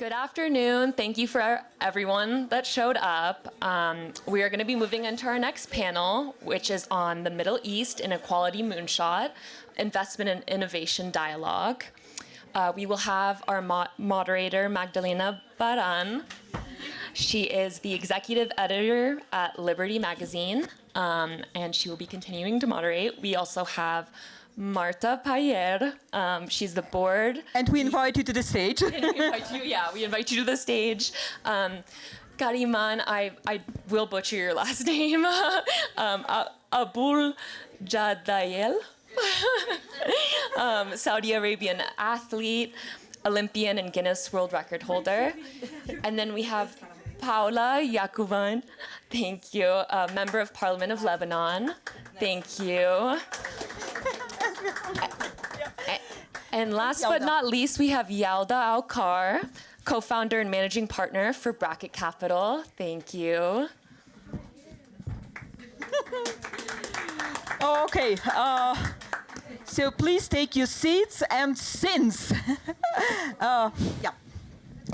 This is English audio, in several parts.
Good afternoon. Thank you for everyone that showed up. We are going to be moving into our next panel, which is on the Middle East Inequality Moonshot, Investment and Innovation Dialogue. We will have our moderator, Magdalena BARAN. She is the executive editor at Liberty magazine, and she will be continuing to moderate. We also have MARTA PAIAR. She's the board. And we invite you to the stage. We invite you to the stage. KARIMAN, I will butcher your last name. ABULJADAYEL. Saudi Arabian athlete, Olympian and Guinness World Record holder. And then we have PAULA YACOUBIAN. Thank you. Member of Parliament of Lebanon. Thank you. And last but not least, we have Yalda Al-Kar, co-founder and managing partner for Bracket Capital. Thank you. Okay, so please take your seats, and since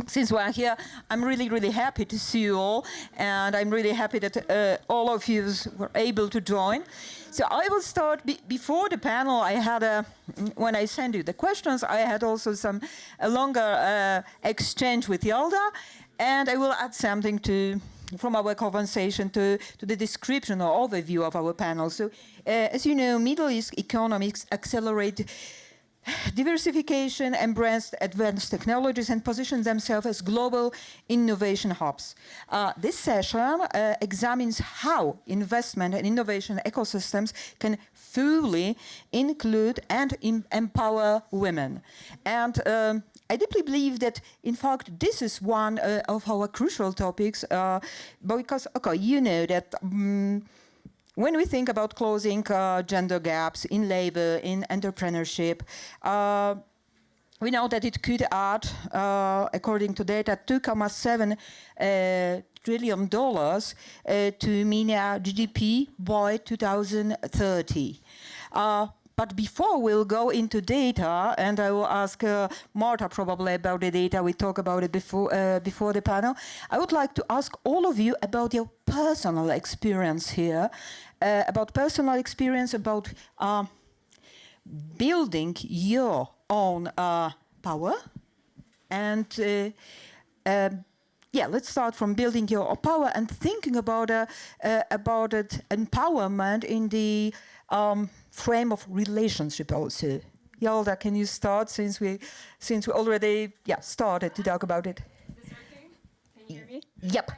since we're here, I'm really, really happy to see you all, and I'm really happy that all of you were able to join. So I will start before the panel. I had when I sent you the questions, I had also a longer exchange with Yalda, and I will add something from our conversation to the description or overview of our panel. So, as you know, Middle East economics accelerate diversification, embrace advanced technologies, and position themselves as global innovation hubs. This session examines how investment and innovation ecosystems can fully include and empower women. And I deeply believe that, in fact, this is one of our crucial topics, because, okay, you know that when we think about closing gender gaps in labor, in entrepreneurship, we know that it could add, according to data, $2.7 trillion to MENA GDP by 2030. But before we'll go into data, and I will ask Marta probably about the data, we talked about it before the panel, I would like to ask all of you about your personal experience here, about building your own power. And let's start from building your power and thinking about it, empowerment in the frame of relationship also. Yalda, can you start since we already started to talk about it? Is this working? Can you hear me? Yep.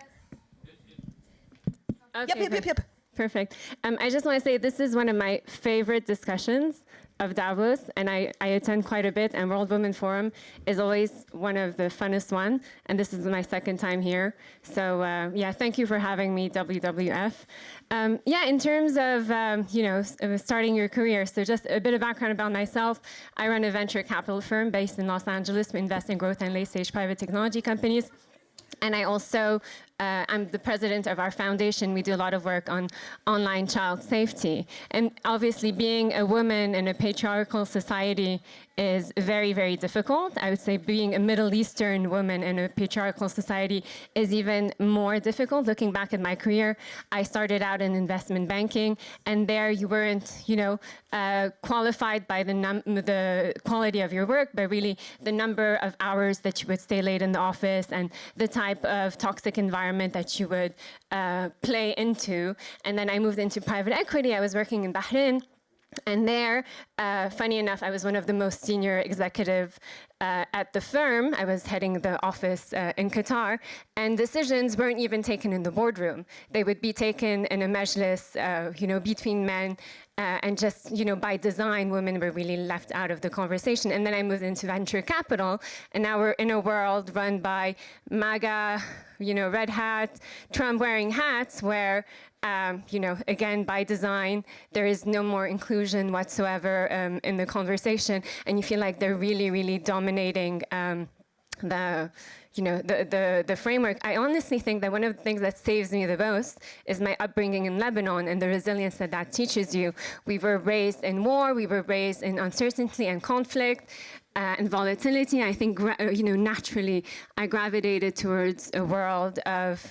Okay, Yep. Perfect. I just want to say this is one of my favorite discussions of Davos, and I attend quite a bit, and World Women Forum is always one of the funnest one, and this is my second time here. So thank you for having me, WWF. In terms of starting your career, so just a bit of background about myself. I run a venture capital firm based in Los Angeles. We invest in growth and late-stage private technology companies. And I also, I'm the president of our foundation. We do a lot of work on online child safety. And obviously being a woman in a patriarchal society is very, very difficult. I would say being a Middle Eastern woman in a patriarchal society is even more difficult. Looking back at my career, I started out in investment banking, and there you weren't, qualified by the quality of your work, but really the number of hours that you would stay late in the office and the type of toxic environment that you would play into. And then I moved into private equity. I was working in Bahrain. And there, funny enough, I was one of the most senior executive at the firm. I was heading the office in Qatar, and decisions weren't even taken in the boardroom. They would be taken in a majlis, between men, and just, by design, women were really left out of the conversation. And then I moved into venture capital, and now we're in a world run by MAGA, red hat, Trump-wearing hats, where again, by design, there is no more inclusion whatsoever in the conversation, and you feel like they're really, really dominating the framework. I honestly think that one of the things that saves me the most is my upbringing in Lebanon and the resilience that that teaches you. We were raised in war, we were raised in uncertainty and conflict and volatility. I think, naturally, I gravitated towards a world of,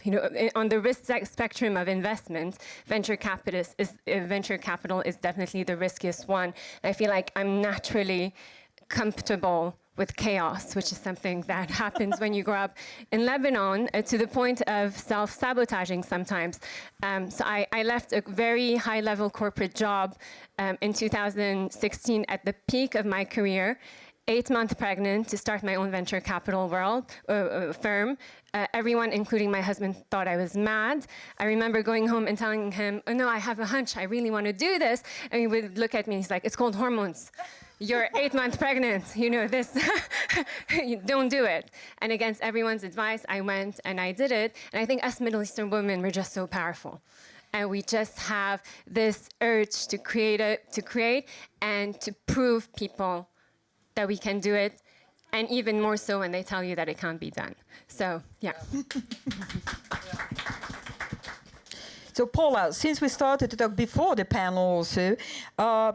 on the risk spectrum of investment, venture capital is definitely the riskiest one. And I feel like I'm naturally comfortable with chaos, which is something that happens when you grow up in Lebanon, to the point of self-sabotaging sometimes. So I left a very high-level corporate job in 2016 at the peak of my career, 8 months pregnant, to start my own venture capital firm. Everyone, including my husband, thought I was mad. I remember going home and telling him, "Oh no, I have a hunch, I really want to do this." And he would look at me and he's like, "It's called hormones. You're 8 months pregnant, this, don't do it." And against everyone's advice, I went and I did it. And I think us Middle Eastern women, we're just so powerful. And we just have this urge to create and to prove people that we can do it, and even more so when they tell you that it can't be done. So, yeah. So Paula, since we started to talk before the panel also,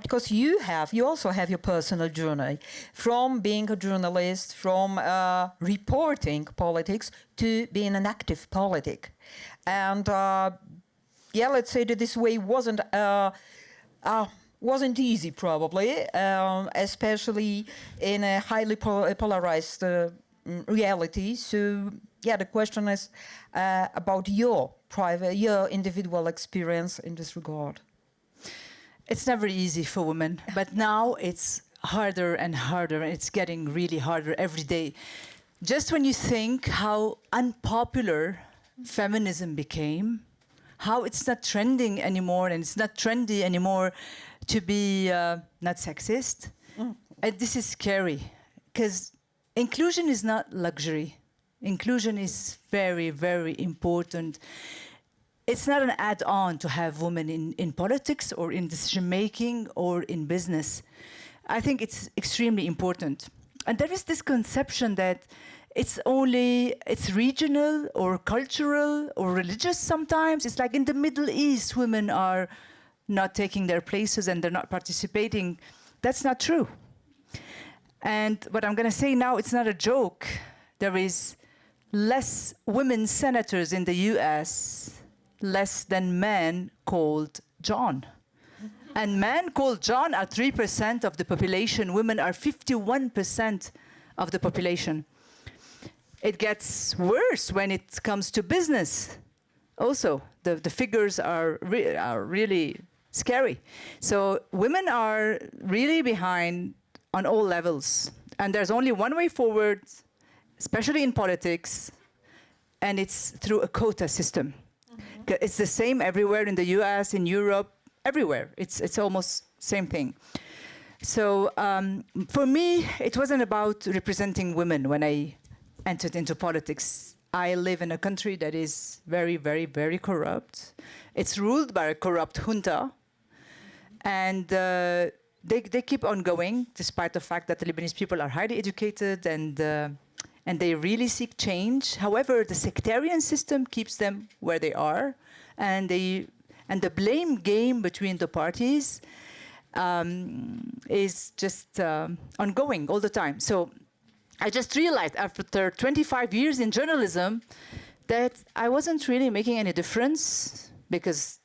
because you also have your personal journey from being a journalist, from reporting politics to being an active politic. And let's say that this way wasn't easy probably, especially in a highly polarized reality. So the question is about your individual experience in this regard. It's never easy for women, but now it's harder and harder, and it's getting really harder every day. Just when you think how unpopular feminism became, how it's not trending anymore, and it's not trendy anymore to be not sexist, and this is scary, because inclusion is not luxury. Inclusion is very, very important. It's not an add-on to have women in politics or in decision-making or in business. I think it's extremely important. And there is this conception that it's regional or cultural or religious sometimes. It's like in the Middle East, women are not taking their places and they're not participating. That's not true. And what I'm going to say now, it's not a joke. There is less women senators in the US, less than men called John. And men called John are 3% of the population. Women are 51% of the population. It gets worse when it comes to business. Also, the figures are really scary. So women are really behind on all levels. And there's only one way forward, especially in politics, and it's through a quota system. It's the same everywhere in the US, in Europe, everywhere. It's almost same thing. So for me, it wasn't about representing women when I entered into politics. I live in a country that is very, very, very corrupt. It's ruled by a corrupt junta. And they keep on going, despite the fact that the Lebanese people are highly educated and they really seek change. However, the sectarian system keeps them where they are, and the blame game between the parties is just ongoing all the time. So I just realized after 25 years in journalism that I wasn't really making any difference, because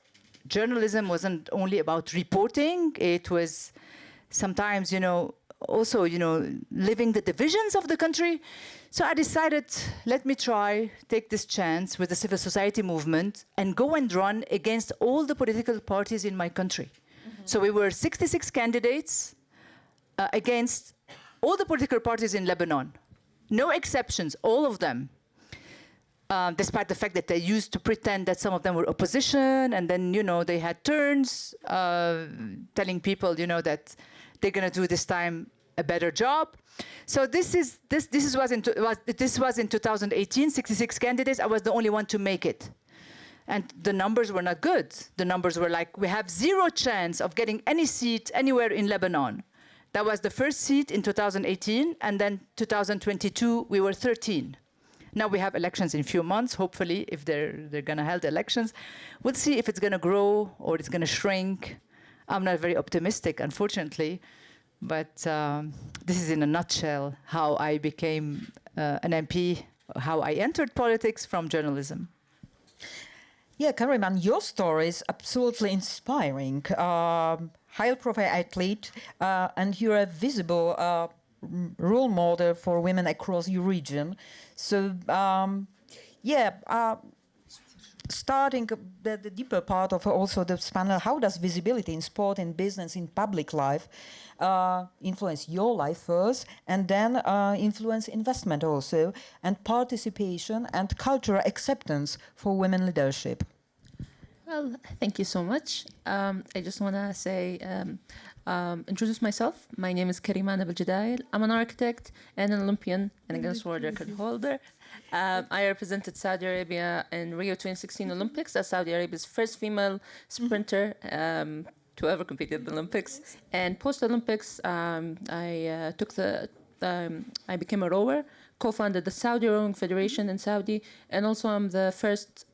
journalism wasn't only about reporting. It was sometimes, also, living the divisions of the country. So I decided, let me take this chance with the civil society movement and go and run against all the political parties in my country. So we were 66 candidates against all the political parties in Lebanon. No exceptions, all of them. Despite the fact that they used to pretend that some of them were opposition, and then, they had turns telling people, that they're going to do this time a better job. So this was in 2018, 66 candidates. I was the only one to make it. And the numbers were not good. The numbers were like, we have 0 chance of getting any seat anywhere in Lebanon. That was the first seat in 2018, and then 2022 we were 13. Now we have elections in a few months, hopefully, if they're going to hold elections. We'll see if it's going to grow or it's going to shrink. I'm not very optimistic, unfortunately, but this is in a nutshell how I became an MP, how I entered politics from journalism. Yeah, KARIMAN, your story is absolutely inspiring. High-profile athlete, and you're a visible role model for women across your region. So, starting the deeper part of also this panel, how does visibility in sport, in business, in public life influence your life first, and then influence investment also, and participation and cultural acceptance for women leadership? Well, thank you so much. I just want to say, introduce myself. My name is KARIMAN ABULJADAYEL. I'm an architect and an Olympian and a Guinness World Record holder. I represented Saudi Arabia in Rio 2016 Olympics as Saudi Arabia's first female sprinter to ever compete at the Olympics. And post-Olympics, I became a rower, co-founded the Saudi Rowing Federation in Saudi, and also I'm the first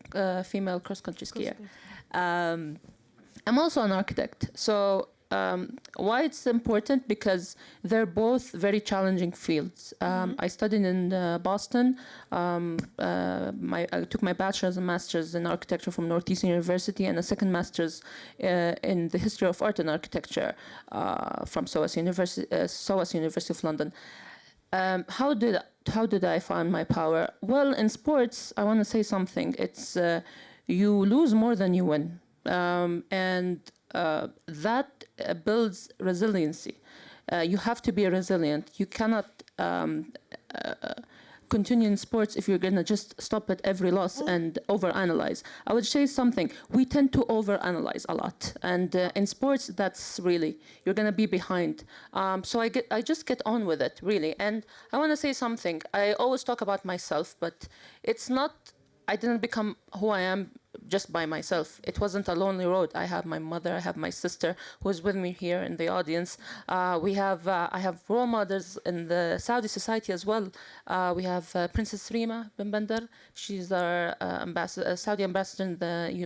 female cross-country skier. I'm also an architect. So why it's important? Because they're both very challenging fields. I studied in Boston. I took my bachelor's and master's in architecture from Northeastern University, and a second master's in the history of art and architecture from SOAS University of London. How did I find my power? Well, in sports, I want to say something. It's you lose more than you win, and that builds resiliency. You have to be resilient. You cannot continue in sports if you're going to just stop at every loss and overanalyze. I would say something. We tend to overanalyze a lot. And in sports, that's really, you're going to be behind. So I just get on with it, really. And I want to say something. I always talk about myself, but it's not, I didn't become who I am just by myself. It wasn't a lonely road. I have my mother, I have my sister who is with me here in the audience. I have role models in the Saudi society as well. We have Princess Rima bin Bandar. She's our Saudi ambassador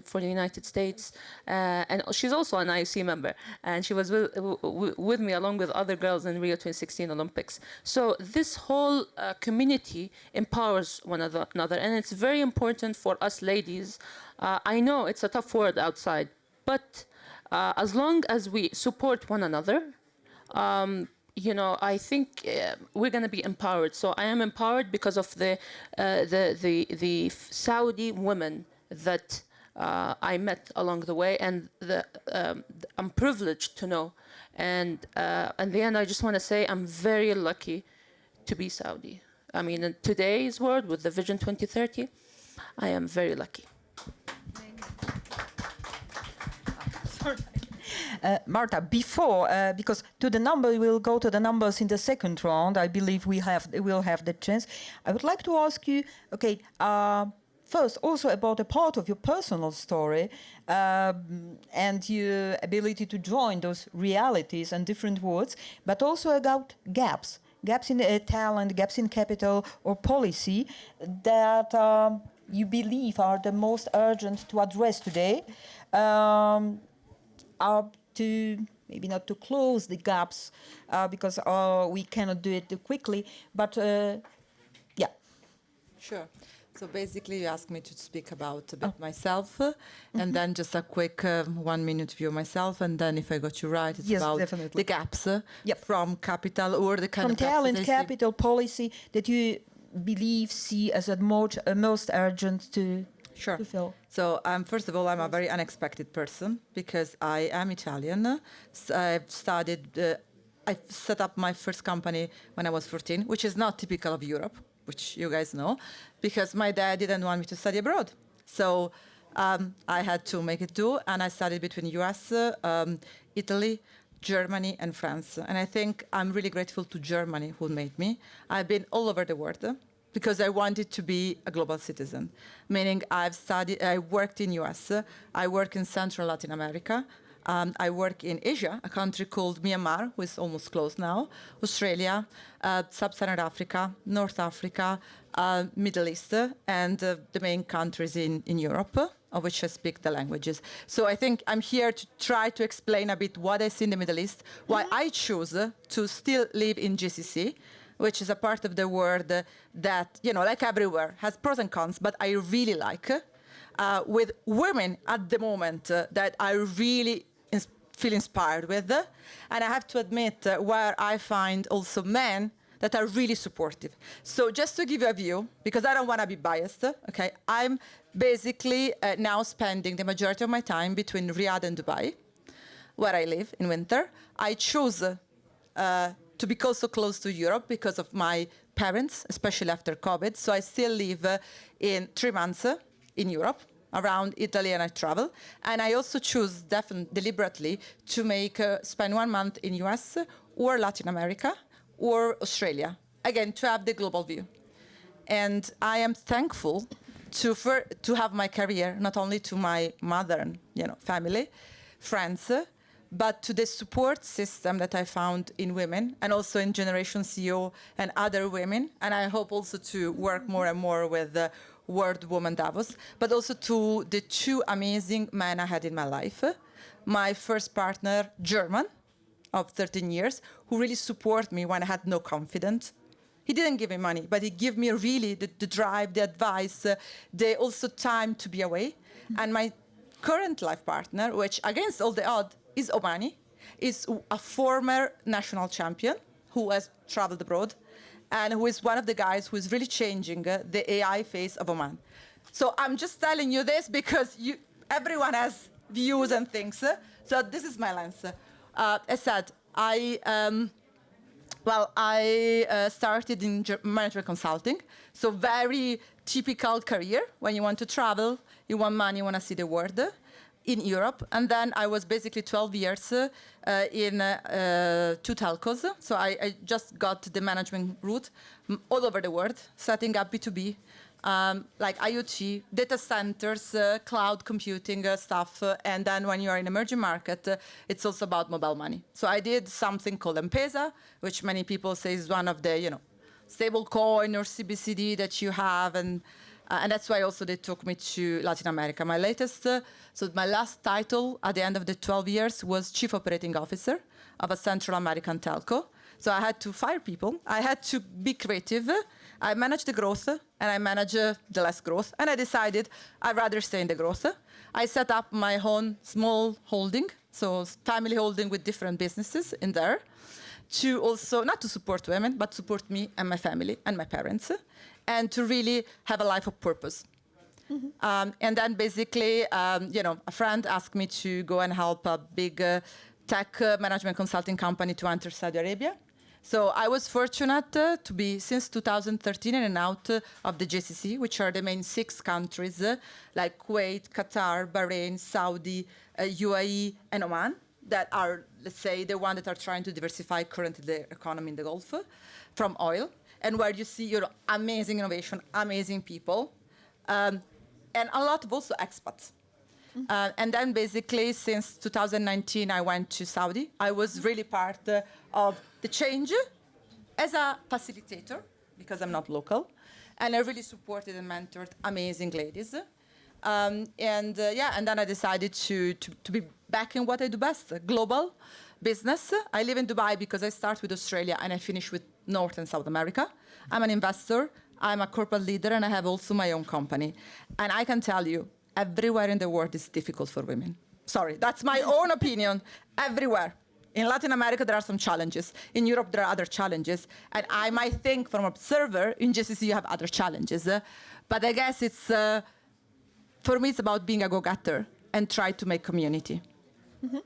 for the United States. And she's also an IOC member. And she was with me along with other girls in Rio 2016 Olympics. So this whole community empowers one another. And it's very important for us ladies. I know it's a tough world outside, but as long as we support one another, you know, I think we're going to be empowered. So I am empowered because of the Saudi women that I met along the way, and I'm privileged to know. And in the end, I just want to say I'm very lucky to be Saudi. I mean, in today's world with the Vision 2030, I am very lucky. Marta, before, because to the number, we'll go to the numbers in the second round. I believe we'll have the chance. I would like to ask you, okay, first also about a part of your personal story and your ability to join those realities and different worlds, but also about gaps in talent, gaps in capital or policy that you believe are the most urgent to address today. To maybe not to close the gaps because we cannot do it quickly, but yeah. Sure. So basically you asked me to speak about a bit myself and then just a quick 1 minute view of myself, and then if I got you right, it's about definitely. the gaps from capital or the kind from of gaps talent, capital, policy that you see as most urgent to fill. So first of all, I'm a very unexpected person because I am Italian. So I've set up my first company when I was 14, which is not typical of Europe, which you guys know, because my dad didn't want me to study abroad. So I had to make it do, and I studied between US, Italy, Germany, and France. And I think I'm really grateful to Germany who made me. I've been all over the world because I wanted to be a global citizen, meaning I worked in US, I work in Central Latin America, I work in Asia, a country called Myanmar, who is almost closed now, Australia, Sub-Saharan Africa, North Africa, Middle East, and the main countries in Europe, of which I speak the languages. So I think I'm here to try to explain a bit what I see in the Middle East, why I choose to still live in GCC, which is a part of the world that, you know, like everywhere, has pros and cons, but I really like, with women at the moment that I really feel inspired with. And I have to admit where I find also men that are really supportive. So just to give you a view, because I don't want to be biased, okay, I'm basically now spending the majority of my time between Riyadh and Dubai, where I live in winter. I choose to be also close to Europe because of my parents, especially after COVID. So I still live in 3 months in Europe, around Italy, and I travel. And I also choose deliberately to spend 1 month in US or Latin America or Australia, again, to have the global view. And I am thankful to have my career, not only to my mother and family, friends, but to the support system that I found in women and also in Generation CEO and other women. And I hope also to work more and more with World Women Davos, but also to the 2 amazing men I had in my life. My first partner, German, of 13 years, who really supported me when I had no confidence. He didn't give me money, but he gave me really the drive, the advice, the also time to be away. And my current life partner, which against all the odds is Omani, is a former national champion who has traveled abroad and who is one of the guys who is really changing the AI face of Oman. So I'm just telling you this because everyone has views and things. So this is my lens. As I said, I started in management consulting, so very typical career. When you want to travel, you want money, you want to see the world in Europe. And then I was basically 12 years in 2 telcos. So I just got the management route all over the world, setting up B2B, like IoT, data centers, cloud computing stuff. And then when you are in emerging market, it's also about mobile money. So I did something called M-Pesa, which many people say is one of the, stable coin or CBCD that you have. And that's why also they took me to Latin America. My last title at the end of the 12 years was Chief Operating Officer of a Central American telco. So I had to fire people. I had to be creative. I managed the growth, and I managed the less growth. And I decided I'd rather stay in the growth. I set up my own small holding, so family holding with different businesses in there, to also, not to support women, but support me and my family and my parents, and to really have a life of purpose. Mm-hmm. And then basically, a friend asked me to go and help a big tech management consulting company to enter Saudi Arabia. So I was fortunate to be, since 2013, in and out of the GCC, which are the main 6 countries, like Kuwait, Qatar, Bahrain, Saudi, UAE, and Oman, that are, let's say, the ones that are trying to diversify currently the economy in the Gulf from oil, and where you see amazing innovation, amazing people, and a lot of also expats. And then basically, since 2019, I went to Saudi. I was really part of the change as a facilitator, because I'm not local. And I really supported and mentored amazing ladies. And then I decided to be back in what I do best, global business. I live in Dubai because I start with Australia and I finish with North and South America. I'm an investor, I'm a corporate leader, and I have also my own company. And I can tell you, everywhere in the world is difficult for women. Sorry, that's my own opinion. Everywhere. In Latin America, there are some challenges. In Europe, there are other challenges. And I might think from observer, in GCC, you have other challenges. But I guess it's, for me, it's about being a go-getter and try to make community. Mm-hmm.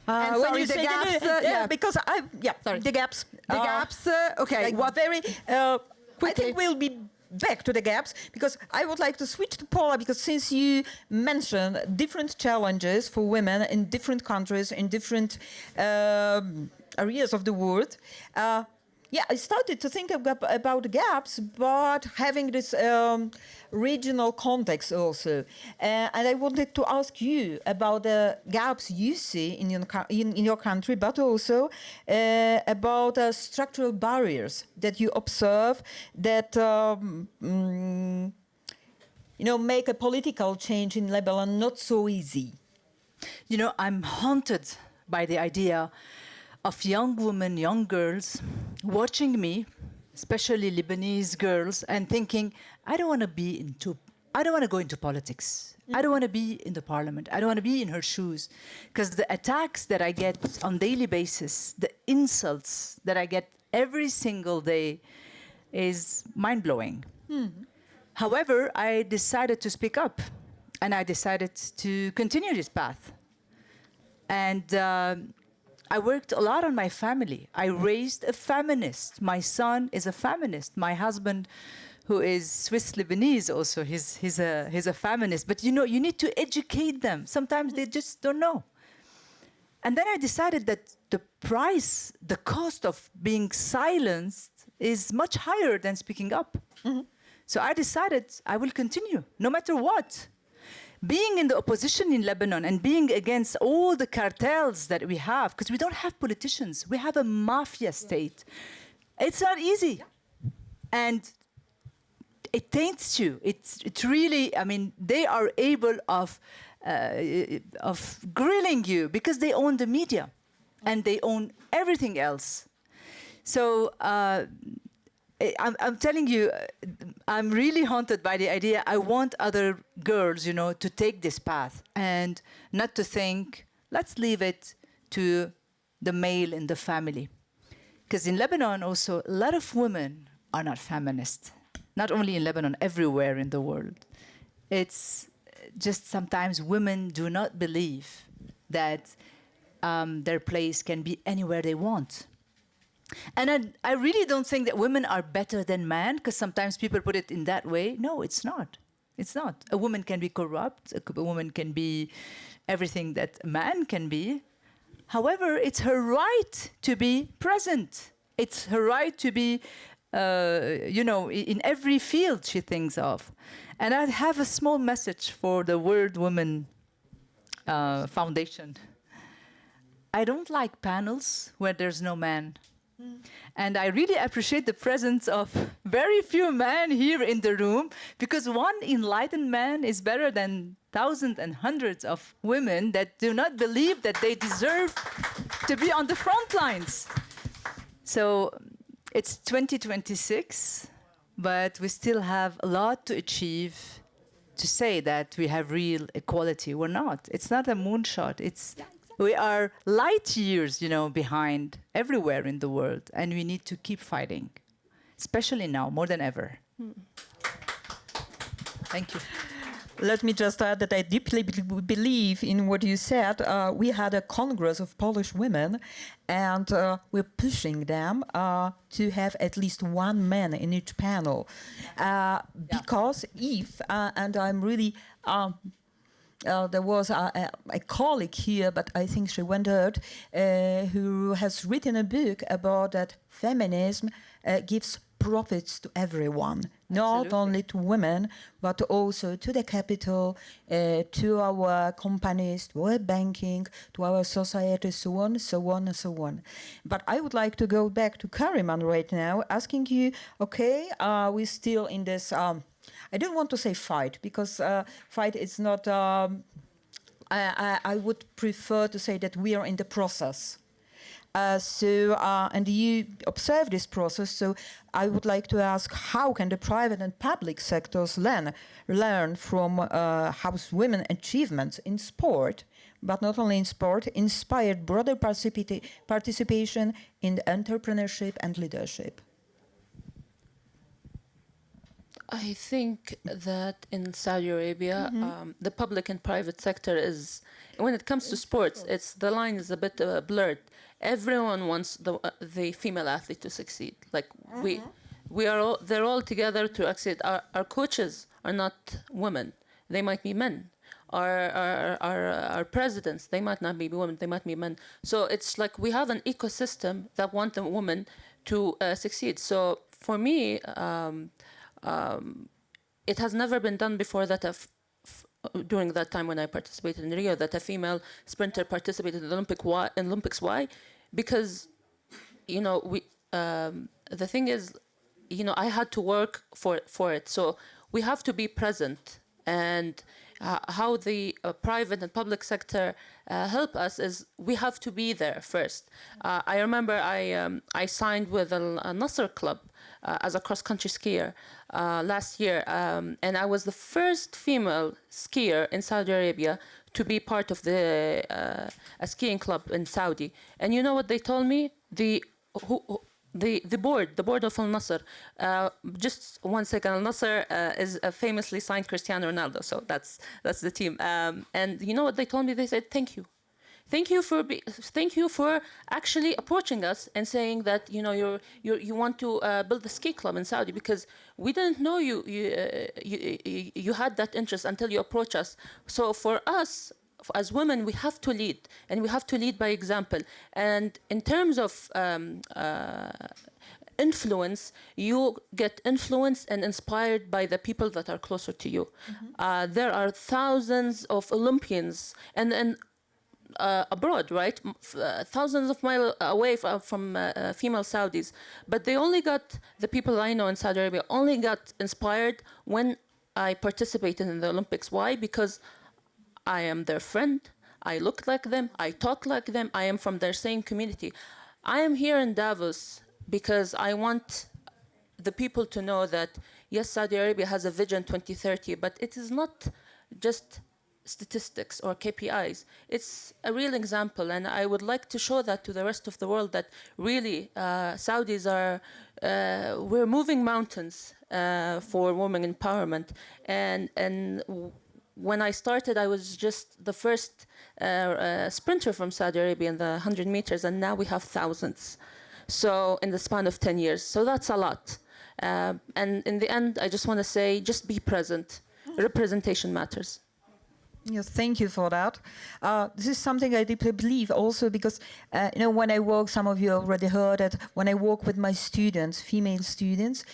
And when you say gaps, because sorry. The gaps. The gaps, okay. Like what very I think we'll be back to the gaps, because I would like to switch to Paula, because since you mentioned different challenges for women in different countries, in different areas of the world, yeah, I started to think about gaps, but having this regional context also. And I wanted to ask you about the gaps you see in your country, but also about structural barriers that you observe that make a political change in Lebanon not so easy. You know, I'm haunted by the idea of young women, young girls, watching me, especially Lebanese girls, and thinking, I don't want to go into politics. I don't want to be in the parliament. I don't want to be in her shoes. Because the attacks that I get on daily basis, the insults that I get every single day is mind-blowing. However, I decided to speak up, and I decided to continue this path. And I worked a lot on my family. I raised a feminist. My son is a feminist. My husband, who is Swiss Lebanese also, he's a feminist. But you know, you need to educate them. Sometimes they just don't know. And then I decided that the cost of being silenced is much higher than speaking up. So I decided I will continue, no matter what. Being in the opposition in Lebanon and being against all the cartels that we have, because we don't have politicians, we have a mafia state. It's not easy. And it taints you. It really, I mean, they are able of grilling you because they own the media and they own everything else. So I'm telling you, I'm really haunted by the idea. I want other girls, you know, to take this path and not to think, let's leave it to the male in the family. Because in Lebanon also, a lot of women are not feminists. Not only in Lebanon, everywhere in the world. It's just sometimes women do not believe that their place can be anywhere they want. And I really don't think that women are better than men, because sometimes people put it in that way. No, it's not. It's not. A woman can be corrupt. A woman can be everything that a man can be. However, it's her right to be present. It's her right to be, you know, in every field she thinks of. And I have a small message for the World Women Foundation. I don't like panels where there's no man. And I really appreciate the presence of very few men here in the room, because one enlightened man is better than thousands and hundreds of women that do not believe that they deserve to be on the front lines. So it's 2026, but we still have a lot to achieve to say that we have real equality. We're not. It's not a moonshot. We are light years, you know, behind everywhere in the world, and we need to keep fighting, especially now, more than ever. Thank you. Let me just add that I deeply believe in what you said. We had a Congress of Polish women, and we're pushing them to have at least one man in each panel. Because if, and I'm really... there was a colleague here, but I think she went out, who has written a book about that feminism gives profits to everyone, not only to women, but also to the capital, to our companies, to our banking, to our society, so on, so on, and so on. But I would like to go back to KARIMAN right now, asking you, okay, we're still in this... I don't want to say fight, because fight is not... I would prefer to say that we are in the process. And you observe this process, so I would like to ask, how can the private and public sectors learn from how women achievements in sport, but not only in sport, inspired broader participation in entrepreneurship and leadership? I think that in Saudi Arabia, the public and private sector is, when it comes to sports, the line is a bit blurred. Everyone wants the female athlete to succeed. Like they're all together to succeed. Our coaches are not women; they might be men. Our presidents, they might not be women; they might be men. So it's like we have an ecosystem that want the woman to succeed. So for me, it has never been done before that during that time when I participated in Rio, that a female sprinter participated in the Olympics. Why? Because, you know, the thing is, you know, I had to work for it. So we have to be present. And how the private and public sector help us is we have to be there first. I remember I signed with a Nasser club as a cross-country skier last year, and I was the first female skier in Saudi Arabia to be part of a skiing club in Saudi. And you know what they told me? The board of Al Nasser. Just 1 second. Al Nasser is a famously signed Cristiano Ronaldo, so that's the team. And you know what they told me? They said, "Thank you, thank you for actually approaching us and saying that you want to build a ski club in Saudi, because we didn't know you had that interest until you approached us. So for us, as women, we have to lead, and we have to lead by example. And in terms of influence, you get influenced and inspired by the people that are closer to you. There are thousands of Olympians and abroad, right? Thousands of miles away from female Saudis. But they only got, the people I know in Saudi Arabia, only got inspired when I participated in the Olympics. Why? Because I am their friend, I look like them, I talk like them, I am from their same community. I am here in Davos because I want the people to know that, yes, Saudi Arabia has a Vision 2030, but it is not just statistics or KPIs. It's a real example, and I would like to show that to the rest of the world, that really Saudis are, we're moving mountains for women empowerment. And when I started, I was just the first sprinter from Saudi Arabia in the 100 meters, and now we have thousands. So in the span of 10 years. So that's a lot. And in the end, I just want to say, just be present. Representation matters. Yes, thank you for that. This is something I deeply believe also because, when I work, some of you already heard it, when I work with my students, female students,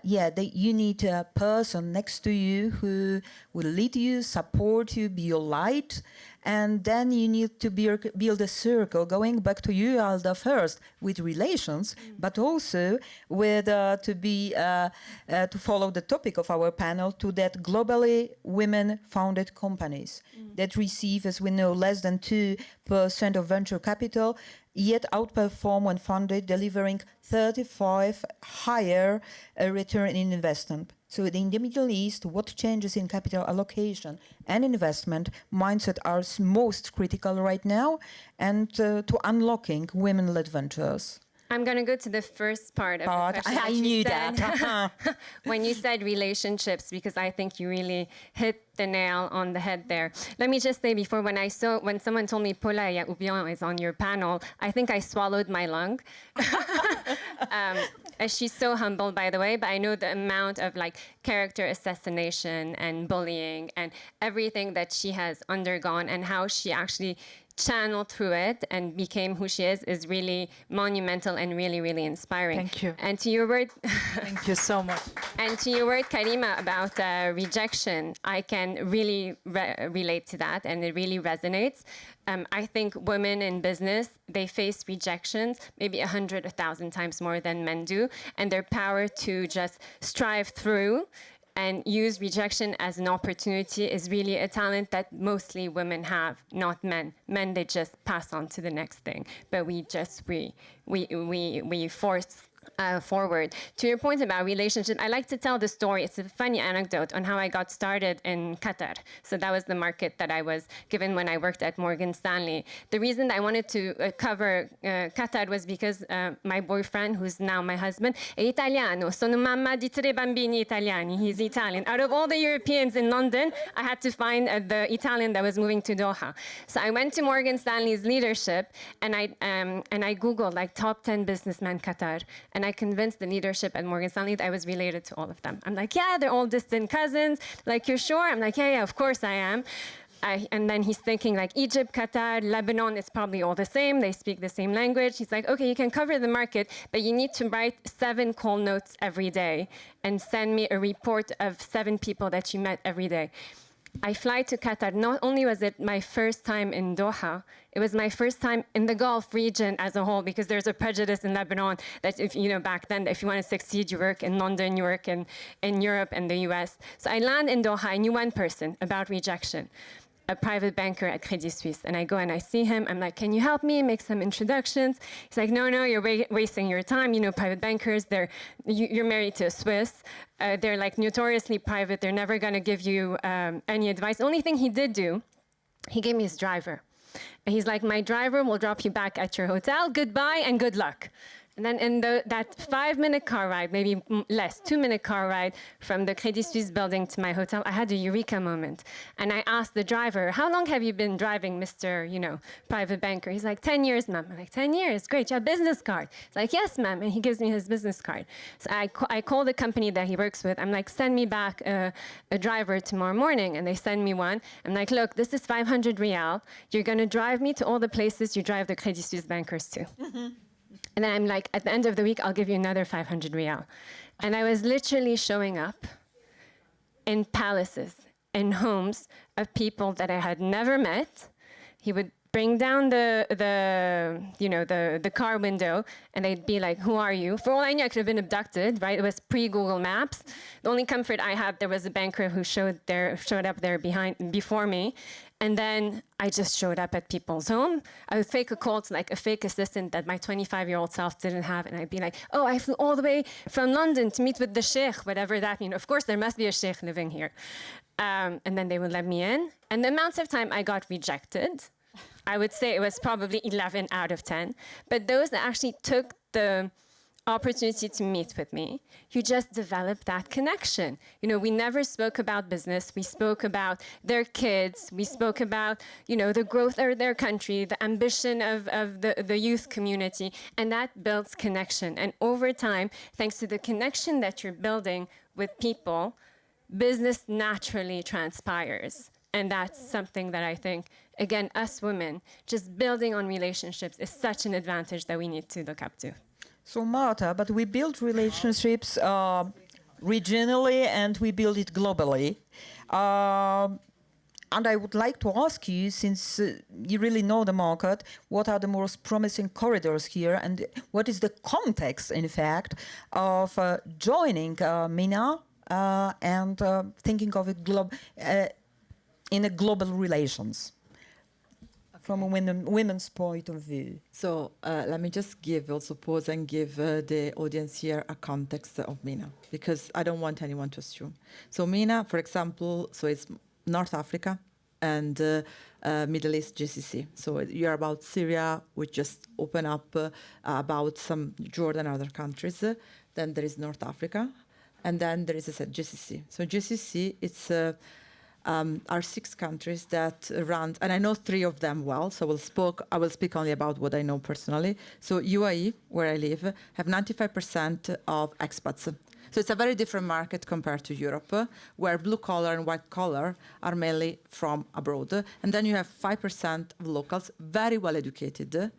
you need a person next to you who will lead you, support you, be your light. And then you need to build a circle, going back to you, Alda, first, with relations, but also with to follow the topic of our panel, to that globally women-founded companies that receive, as we know, less than 2% of venture capital, yet outperform when funded, delivering 35 higher return in investment. So in the Middle East, what changes in capital allocation and investment mindset are most critical right now, and to unlocking women-led ventures? I'm going to go to the first part of the question. I knew that. When you said relationships, because I think you really hit the nail on the head there. Let me just say before, when someone told me PAULA YACOUBIAN is on your panel, I think I swallowed my lung. She's so humble, by the way, but I know the amount of character assassination and bullying and everything that she has undergone, and how she actually channeled through it and became who she is really monumental and really, really inspiring. Thank you. And to your word, thank you so much. And to your word, Karima, about rejection, I can really relate to that, and it really resonates. I think women in business, they face rejections maybe 100, 1,000 times more than men do, and their power to just strive through and use rejection as an opportunity is really a talent that mostly women have, not men. Men, they just pass on to the next thing, but we force forward. To your point about relationship, I like to tell the story. It's a funny anecdote on how I got started in Qatar. So that was the market that I was given when I worked at Morgan Stanley. The reason I wanted to cover Qatar was because my boyfriend, who's now my husband, è italiano. Sono mamma di tre bambini italiani. He's Italian. Out of all the Europeans in London, I had to find the Italian that was moving to Doha. So I went to Morgan Stanley's leadership, and I Googled top 10 businessmen Qatar. And I convinced the leadership at Morgan Stanley that I was related to all of them. I'm like, yeah, they're all distant cousins. Like, you're sure? I'm like, yeah, of course I am. And then he's thinking like Egypt, Qatar, Lebanon, it's probably all the same. They speak the same language. He's like, okay, you can cover the market, but you need to write 7 call notes every day and send me a report of 7 people that you met every day. I fly to Qatar. Not only was it my first time in Doha, it was my first time in the Gulf region as a whole, because there's a prejudice in Lebanon that if, you know, back then, if you want to succeed, you work in London, you work in Europe and the US. So I land in Doha, I knew one person about rejection, a private banker at Credit Suisse. And I go and I see him. I'm like, can you help me make some introductions? He's like, no, you're wasting your time. You know, private bankers, you're married to a Swiss. They're like notoriously private. They're never going to give you any advice. The only thing he did do, he gave me his driver. And he's like, my driver will drop you back at your hotel. Goodbye and good luck. And then in that 5-minute car ride, maybe less, 2-minute car ride from the Credit Suisse building to my hotel, I had a eureka moment. And I asked the driver, how long have you been driving, Mr. Private banker? He's like, 10 years, ma'am. I'm like, 10 years, great, you have a business card. He's like, yes, ma'am, and he gives me his business card. So I call the company that he works with. I'm like, send me back a driver tomorrow morning. And they send me one. I'm like, look, this is 500 rial. You're gonna drive me to all the places you drive the Credit Suisse bankers to. Mm-hmm. And then I'm like, at the end of the week, I'll give you another 500 rial. And I was literally showing up in palaces, in homes of people that I had never met. He would bring down the car window, and they'd be like, who are you? For all I knew, I could have been abducted, right? It was pre-Google Maps. The only comfort I had, there was a banker who showed up there before me. And then I just showed up at people's home. I would fake a call to like a fake assistant that my 25-year-old self didn't have. And I'd be like, oh, I flew all the way from London to meet with the sheikh, whatever that means. Of course, there must be a sheikh living here. And then they would let me in. And the amounts of time I got rejected, I would say it was probably 11 out of 10. But those that actually took the opportunity to meet with me, you just develop that connection. We never spoke about business. We spoke about their kids. We spoke about, the growth of their country, the ambition of the youth community, and that builds connection. And over time, thanks to the connection that you're building with people, business naturally transpires. And that's something that I think, again, us women, just building on relationships is such an advantage that we need to look up to. So Marta, but we build relationships regionally and we build it globally. And I would like to ask you, since you really know the market, what are the most promising corridors here and what is the context, in fact, of joining MENA and thinking of it in a global relations? From a women's point of view. So let me just pause and give the audience here a context of MENA, because I don't want anyone to assume. So MENA, for example, so it's North Africa and Middle East GCC. So you're about Syria, we just open up about some Jordan and other countries. Then there is North Africa, and then there is GCC. So GCC, it's are 6 countries that run, and I know 3 of them well, so I will speak only about what I know personally. So UAE, where I live, have 95% of expats. So it's a very different market compared to Europe, where blue collar and white collar are mainly from abroad. And then you have 5% of locals, very well educated,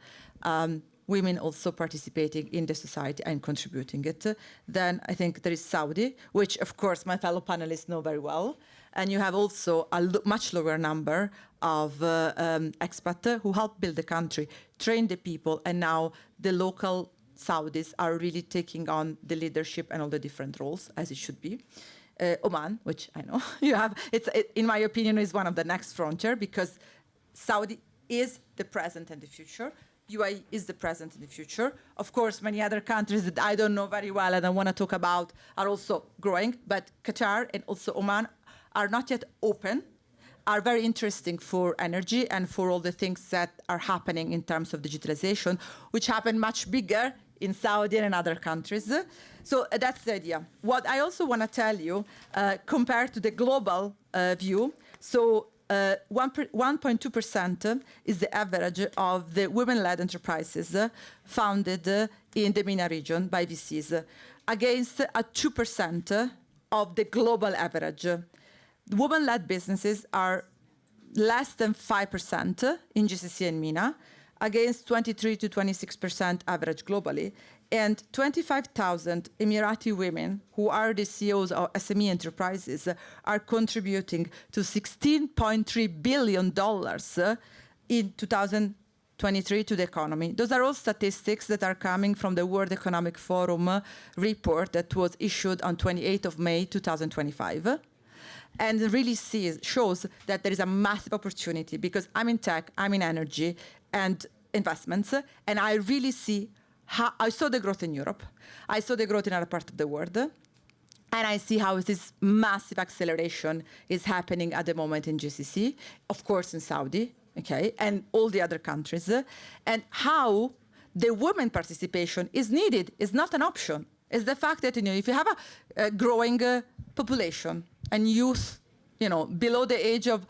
women also participating in the society and contributing it. Then I think there is Saudi, which of course my fellow panelists know very well. And you have also a much lower number of expats who help build the country, train the people, and now the local Saudis are really taking on the leadership and all the different roles, as it should be. Oman, which I know you have, in my opinion, is one of the next frontier, because Saudi is the present and the future. UAE is the present and the future. Of course, many other countries that I don't know very well and I want to talk about are also growing, but Qatar and also Oman are not yet open, are very interesting for energy and for all the things that are happening in terms of digitalization, which happen much bigger in Saudi and other countries. So that's the idea. What I also want to tell you, compared to the global view, so 1.2% is the average of the women-led enterprises founded in the MENA region by VCs, against a 2% of the global average. Women-led businesses are less than 5% in GCC and MENA, against 23 to 26% average globally, and 25,000 Emirati women who are the CEOs of SME enterprises are contributing to $16.3 billion in 2023 to the economy. Those are all statistics that are coming from the World Economic Forum report that was issued on 28th of May 2025. And really shows that there is a massive opportunity, because I'm in tech, I'm in energy and investments, and I really see how I saw the growth in Europe, I saw the growth in other parts of the world, and I see how this massive acceleration is happening at the moment in GCC, of course in Saudi, okay, and all the other countries, and how the women participation is needed, is not an option. It's the fact that, if you have a growing population and youth, below the age of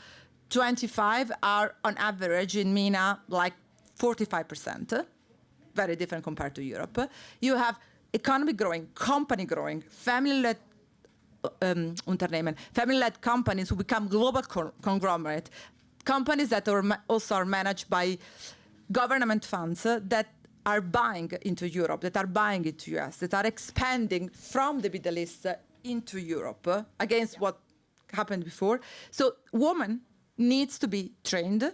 25 are on average in MENA like 45%, very different compared to Europe. You have economy growing, company growing, family-led Unternehmen, family-led companies who become global conglomerate, companies that are also are managed by government funds that are buying into Europe, that are buying into US, that are expanding from the Middle East into Europe against what happened before. So women needs to be trained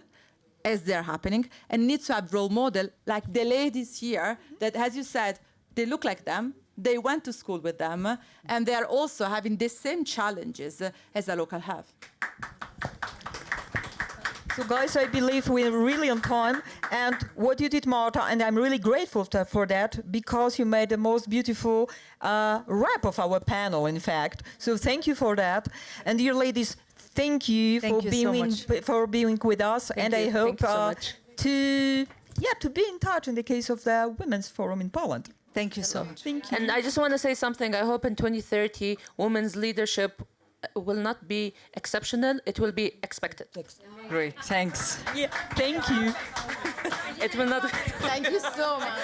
as they're happening, and needs to have role model like the ladies here that, as you said, they look like them, they went to school with them, and they are also having the same challenges as the local have. So guys, I believe we're really on time, and what you did, Marta, and I'm really grateful for that, because you made the most beautiful wrap of our panel, in fact. So thank you for that. And dear ladies, thank you for being with us, and I hope to be in touch in the case of the Women's Forum in Poland. Thank you so much. Thank you. And I just want to say something. I hope in 2030, women's leadership will not be exceptional, it will be expected. Great, thanks. Yeah, thank you. It will not. Thank you so much.